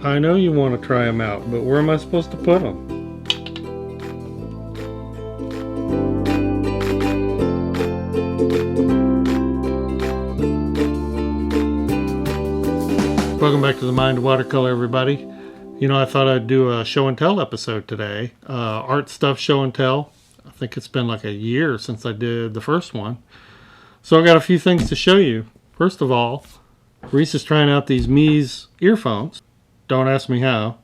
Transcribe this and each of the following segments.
I know you want to try them out, but where am I supposed to put them? Welcome back to the Mind of Watercolor, everybody. You know, I thought I'd do a show and tell episode today. Art stuff show and tell. I think it's been like a year since I did the first one. So I got a few things to show you. First of all, Reese is trying out these Meze earphones. Don't ask me how.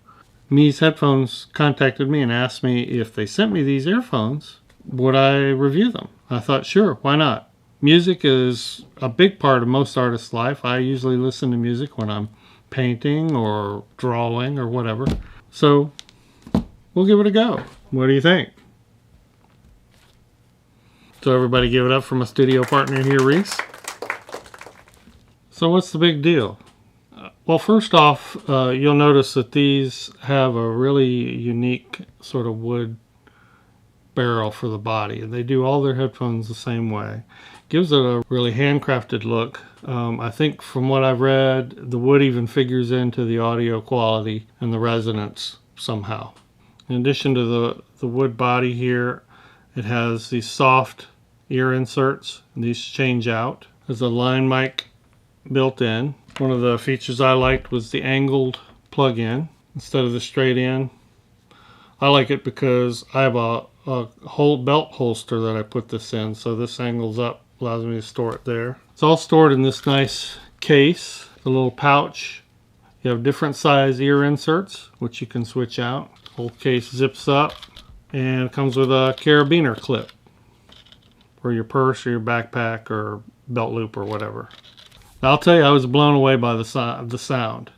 Meze headphones contacted me and asked me if they sent me these earphones, would I review them? I thought, sure, why not? Music is a big part of most artists' life. I usually listen to music when I'm painting or drawing or whatever. So we'll give it a go. What do you think? So everybody give it up for my studio partner here, Reese. So what's the big deal? Well, first off, you'll notice that these have a really unique sort of wood barrel for the body. And they do all their headphones the same way. Gives it a really handcrafted look. I think from what I've read, the wood even figures into the audio quality and the resonance somehow. In addition to the wood body here, it has these soft ear inserts, and these change out. There's a line mic built in. One of the features I liked was the angled plug-in instead of the straight in. I like it because I have a whole belt holster that I put this in, so this angles up, allows me to store it there. It's all stored in this nice case, a little pouch. You have different size ear inserts, which you can switch out. The whole case zips up and comes with a carabiner clip for your purse or your backpack or belt loop or whatever. Now, I'll tell you, I was blown away by the sound.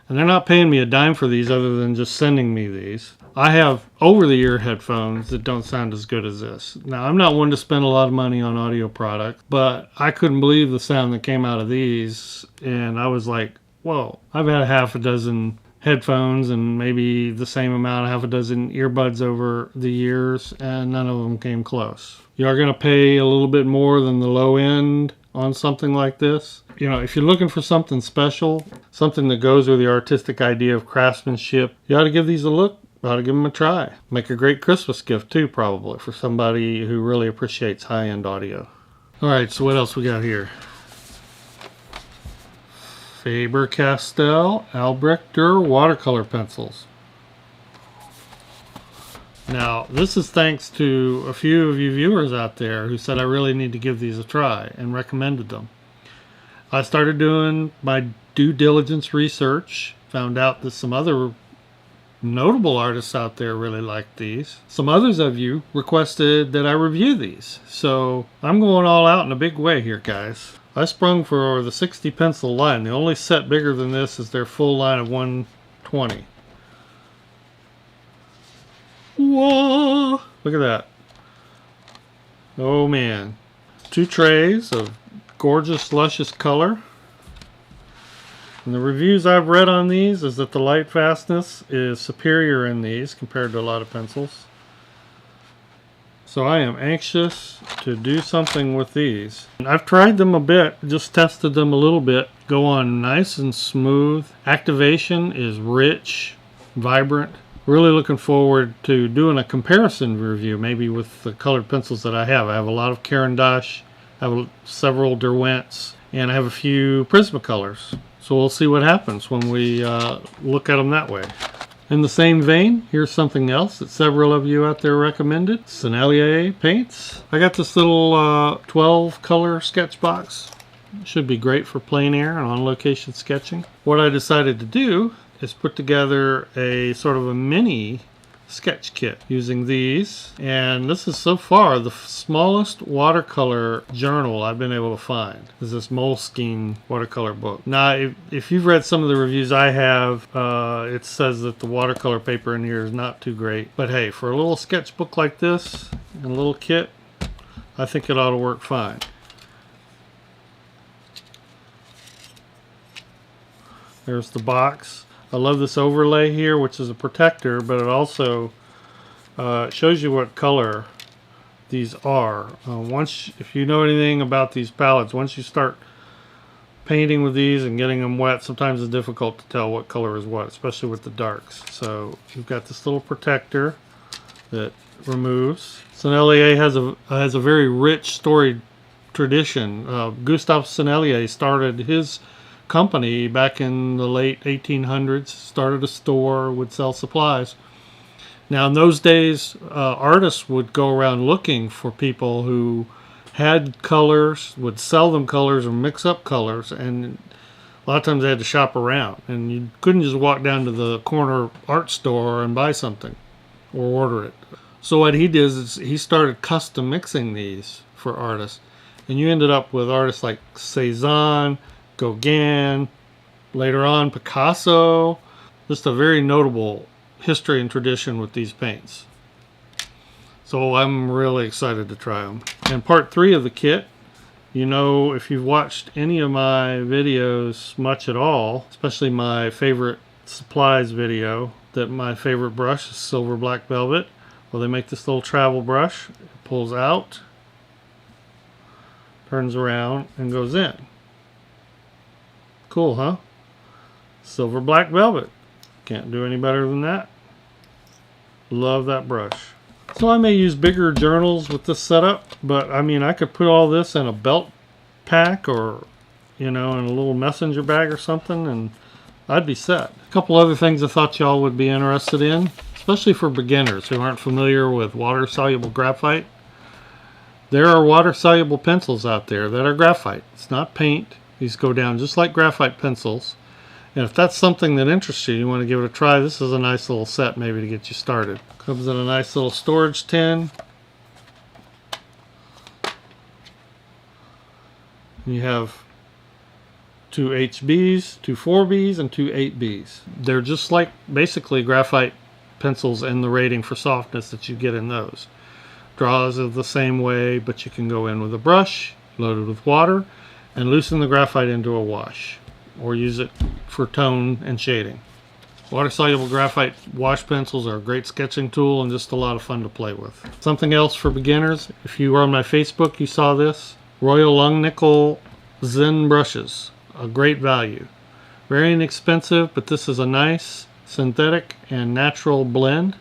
And they're not paying me a dime for these other than just sending me these. I have over-the-ear headphones that don't sound as good as this. Now, I'm not one to spend a lot of money on audio products, but I couldn't believe the sound that came out of these. And I was like, whoa. I've had a half a dozen headphones and maybe the same amount, half a dozen earbuds over the years, and none of them came close. You are going to pay a little bit more than the low end on something like this. You know, if you're looking for something special, something that goes with the artistic idea of craftsmanship, you ought to give these a look. You ought to give them a try. Make a great Christmas gift too, probably, for somebody who really appreciates high-end audio. Alright, so what else we got here? FaberCastell Albrecht Durer watercolor pencils. Now, this is thanks to a few of you viewers out there who said I really need to give these a try and recommended them. I started doing my due diligence research, found out that some other notable artists out there really like these. Some others of you requested that I review these. So I'm going all out in a big way here, guys. I sprung for the 60 pencil line. The only set bigger than this is their full line of 120. Whoa! Look at that. Oh man. 2 trays of gorgeous, luscious color. And the reviews I've read on these is that the light fastness is superior in these compared to a lot of pencils. So I am anxious to do something with these. And I've tried them a bit, just tested them a little bit. Go on nice and smooth. Activation is rich, vibrant. Really looking forward to doing a comparison review, maybe with the colored pencils that I have. I have a lot of Caran d'Ache, I have several Derwents, and I have a few Prismacolors. So we'll see what happens when we look at them that way. In the same vein, here's something else that several of you out there recommended. Sennelier Paints. I got this little 12 color sketch box. Should be great for plein air and on location sketching. What I decided to do is put together a sort of a mini sketch kit using these, and this is so far the smallest watercolor journal I've been able to find. Is this Moleskine watercolor book. Now if you've read some of the reviews I have, it says that the watercolor paper in here is not too great, but hey, for a little sketchbook like this and a little kit, I think it ought to work fine. There's the box. I love this overlay here, which is a protector, but it also shows you what color these are. If you know anything about these palettes, once you start painting with these and getting them wet, sometimes it's difficult to tell what color is what, especially with the darks. So you've got this little protector that removes. Sennelier has a very rich storied tradition. Gustave Sennelier started his company back in the late 1800s, started a store, would sell supplies. Now in those days, artists would go around looking for people who had colors, would sell them colors or mix up colors, and a lot of times they had to shop around, and you couldn't just walk down to the corner art store and buy something or order it. So what he did is he started custom mixing these for artists, and you ended up with artists like Cézanne, Gauguin, later on Picasso. Just a very notable history and tradition with these paints. So I'm really excited to try them. And part 3 of the kit, you know, if you've watched any of my videos much at all, especially my favorite supplies video, that my favorite brush is silver black velvet. Well, they make this little travel brush. It pulls out, turns around, and goes in. Cool, huh? Silver black velvet. Can't do any better than that. Love that brush. So I may use bigger journals with this setup, but I mean, I could put all this in a belt pack or, you know, in a little messenger bag or something, and I'd be set. A couple other things I thought y'all would be interested in, especially for beginners who aren't familiar with water-soluble graphite. There are water-soluble pencils out there that are graphite. It's not paint. These go down just like graphite pencils. And if that's something that interests you, you want to give it a try, this is a nice little set maybe to get you started. Comes in a nice little storage tin. You have 2 HBs, 2 4Bs, and 2 8Bs. They're just like basically graphite pencils in the rating for softness that you get in those. Draws are the same way, but you can go in with a brush, load it with water, and loosen the graphite into a wash, or use it for tone and shading. Water-soluble graphite wash pencils are a great sketching tool and just a lot of fun to play with. Something else for beginners, if you were on my Facebook, you saw this. Royal Langnickel Zen brushes, a great value. Very inexpensive, but this is a nice synthetic and natural blend.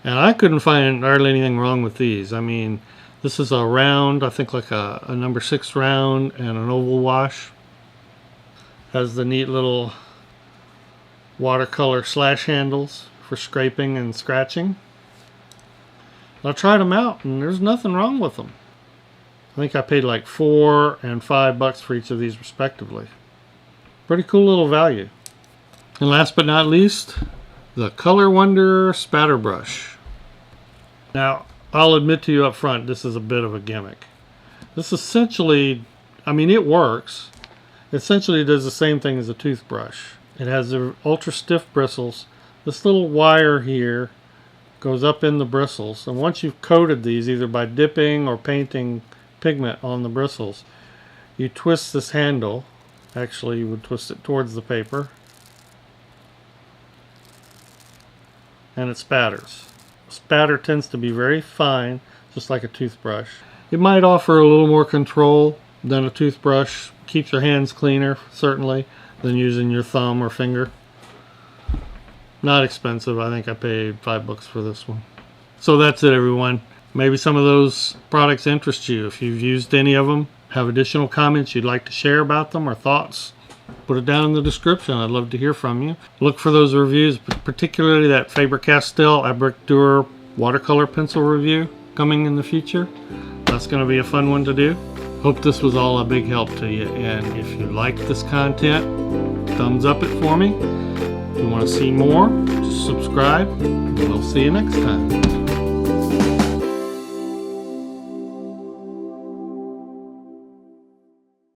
And I couldn't find hardly anything wrong with these. I mean, this is a round, I think like a number 6 round and an oval wash. Has the neat little watercolor slash handles for scraping and scratching. I tried them out and there's nothing wrong with them. I think I paid like $4 and $5 for each of these respectively. Pretty cool little value. And last but not least, the Color Wonder Spatter Brush. Now, I'll admit to you up front, this is a bit of a gimmick. This essentially, I mean, it works. Essentially does the same thing as a toothbrush. It has the ultra stiff bristles. This little wire here goes up in the bristles, and once you've coated these either by dipping or painting pigment on the bristles, you twist this handle. Actually, you would twist it towards the paper, and it spatters. Spatter tends to be very fine, just like a toothbrush. It might offer a little more control than a toothbrush. Keeps your hands cleaner, certainly, than using your thumb or finger. Not expensive. I think I paid $5 for this one. So that's it, everyone. Maybe some of those products interest you. If you've used any of them, have additional comments you'd like to share about them or thoughts, put it down in the description. I'd love to hear from you. Look for those reviews, particularly that FaberCastell Albrecht Durer watercolor pencil review coming in the future. That's going to be a fun one to do. Hope this was all a big help to you, and if you like this content, thumbs up it for me. If you want to see more, just subscribe, and we'll see you next time.